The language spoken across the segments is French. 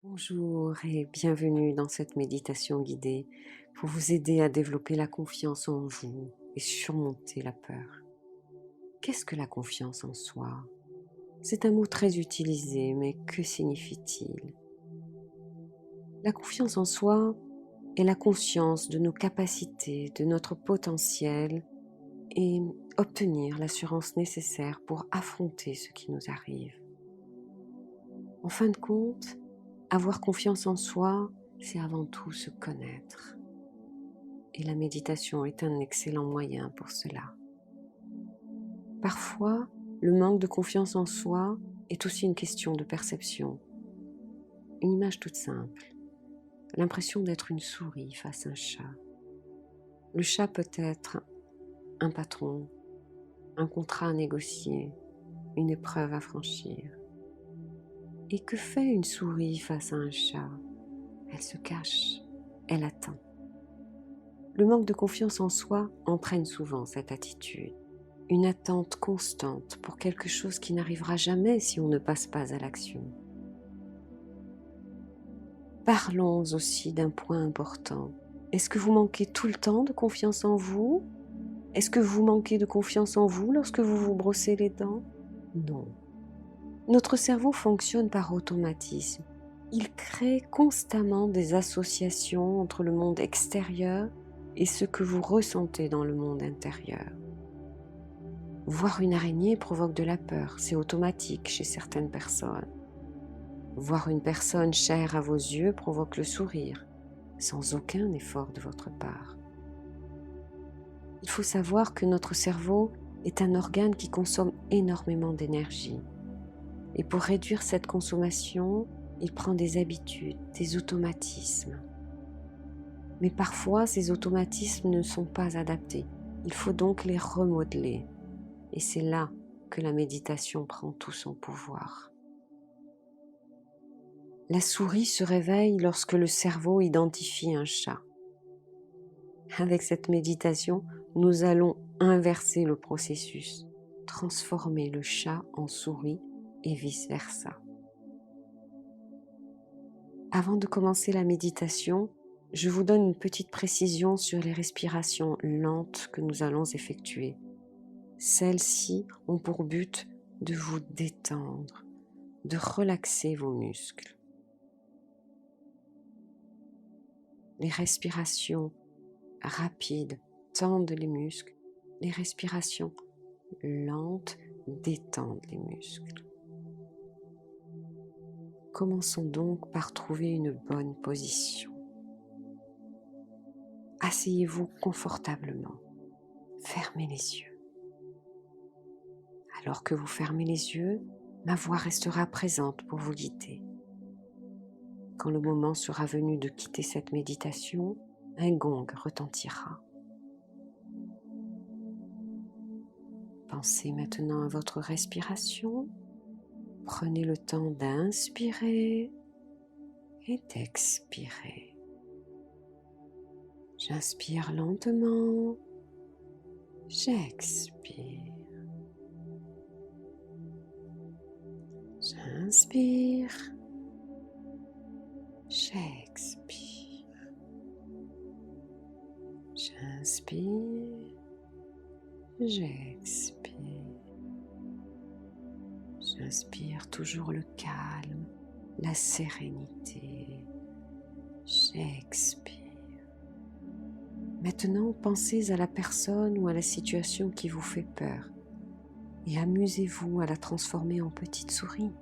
Bonjour et bienvenue dans cette méditation guidée pour vous aider à développer la confiance en vous et surmonter la peur. Qu'est-ce que la confiance en soi? C'est un mot très utilisé, mais que signifie-t-il? La confiance en soi est la conscience de nos capacités, de notre potentiel et obtenir l'assurance nécessaire pour affronter ce qui nous arrive. En fin de compte, avoir confiance en soi, c'est avant tout se connaître. Et la méditation est un excellent moyen pour cela. Parfois, le manque de confiance en soi est aussi une question de perception. Une image toute simple, l'impression d'être une souris face à un chat. Le chat peut être un patron, un contrat à négocier, une épreuve à franchir. Et que fait une souris face à un chat? Elle se cache, elle attend. Le manque de confiance en soi entraîne souvent cette attitude, une attente constante pour quelque chose qui n'arrivera jamais si on ne passe pas à l'action. Parlons aussi d'un point important. Est-ce que vous manquez tout le temps de confiance en vous? Est-ce que vous manquez de confiance en vous lorsque vous vous brossez les dents? Non. Notre cerveau fonctionne par automatisme. Il crée constamment des associations entre le monde extérieur et ce que vous ressentez dans le monde intérieur. Voir une araignée provoque de la peur, c'est automatique chez certaines personnes. Voir une personne chère à vos yeux provoque le sourire, sans aucun effort de votre part. Il faut savoir que notre cerveau est un organe qui consomme énormément d'énergie. Et pour réduire cette consommation, il prend des habitudes, des automatismes. Mais parfois, ces automatismes ne sont pas adaptés. Il faut donc les remodeler. Et c'est là que la méditation prend tout son pouvoir. La souris se réveille lorsque le cerveau identifie un chat. Avec cette méditation, nous allons inverser le processus, transformer le chat en souris et vice-versa. Avant de commencer la méditation, je vous donne une petite précision sur les respirations lentes que nous allons effectuer. Celles-ci ont pour but de vous détendre, de relaxer vos muscles. Les respirations rapides tendent les muscles, les respirations lentes détendent les muscles. Commençons donc par trouver une bonne position. Asseyez-vous confortablement, fermez les yeux. Alors que vous fermez les yeux, ma voix restera présente pour vous guider. Quand le moment sera venu de quitter cette méditation, un gong retentira. Pensez maintenant à votre respiration. Prenez le temps d'inspirer et d'expirer. J'inspire lentement, j'expire. J'inspire, j'expire. J'inspire, j'expire. J'inspire toujours le calme, la sérénité. J'expire. Maintenant, pensez à la personne ou à la situation qui vous fait peur et amusez-vous à la transformer en petite souris.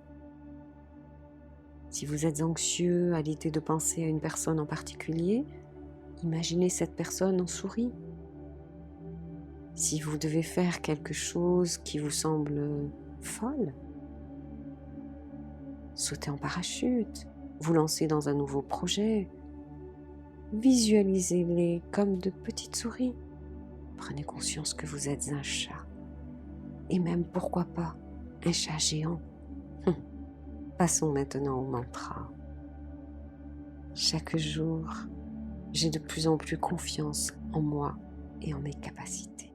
Si vous êtes anxieux à l'idée de penser à une personne en particulier, imaginez cette personne en souris. Si vous devez faire quelque chose qui vous semble folle, sautez en parachute, vous lancez dans un nouveau projet, visualisez-les comme de petites souris. Prenez conscience que vous êtes un chat. Et même, pourquoi pas, un chat géant. Passons maintenant au mantra. Chaque jour, j'ai de plus en plus confiance en moi et en mes capacités.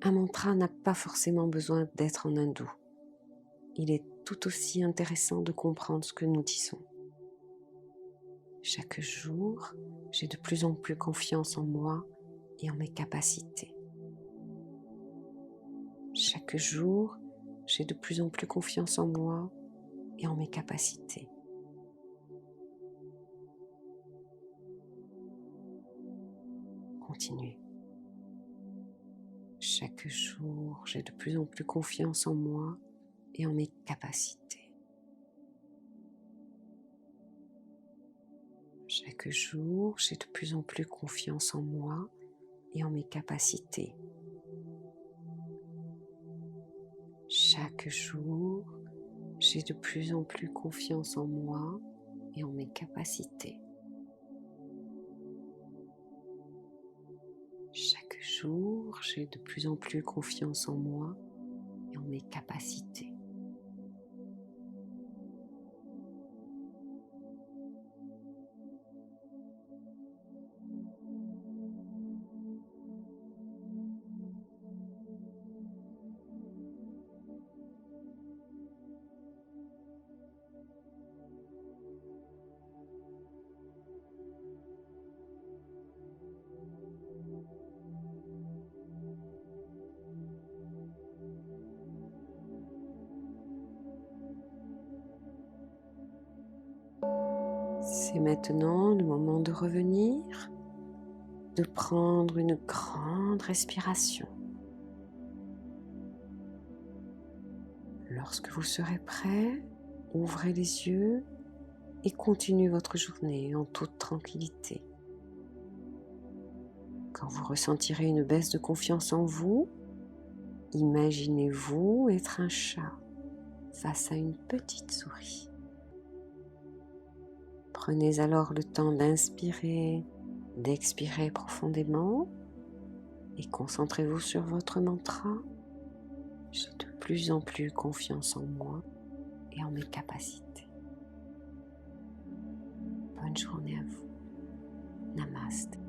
Un mantra n'a pas forcément besoin d'être en hindou. Il est tout aussi intéressant de comprendre ce que nous disons. Chaque jour, j'ai de plus en plus confiance en moi et en mes capacités. Chaque jour, j'ai de plus en plus confiance en moi et en mes capacités. Continuez. Chaque jour, j'ai de plus en plus confiance en moi et en mes capacités. Chaque jour, j'ai de plus en plus confiance en moi et en mes capacités. Chaque jour, j'ai de plus en plus confiance en moi et en mes capacités. Chaque jour, j'ai de plus en plus confiance en moi et en mes capacités. C'est maintenant le moment de revenir, de prendre une grande respiration. Lorsque vous serez prêt, ouvrez les yeux et continuez votre journée en toute tranquillité. Quand vous ressentirez une baisse de confiance en vous, imaginez-vous être un chat face à une petite souris. Prenez alors le temps d'inspirer, d'expirer profondément et concentrez-vous sur votre mantra. J'ai de plus en plus confiance en moi et en mes capacités. Bonne journée à vous. Namaste.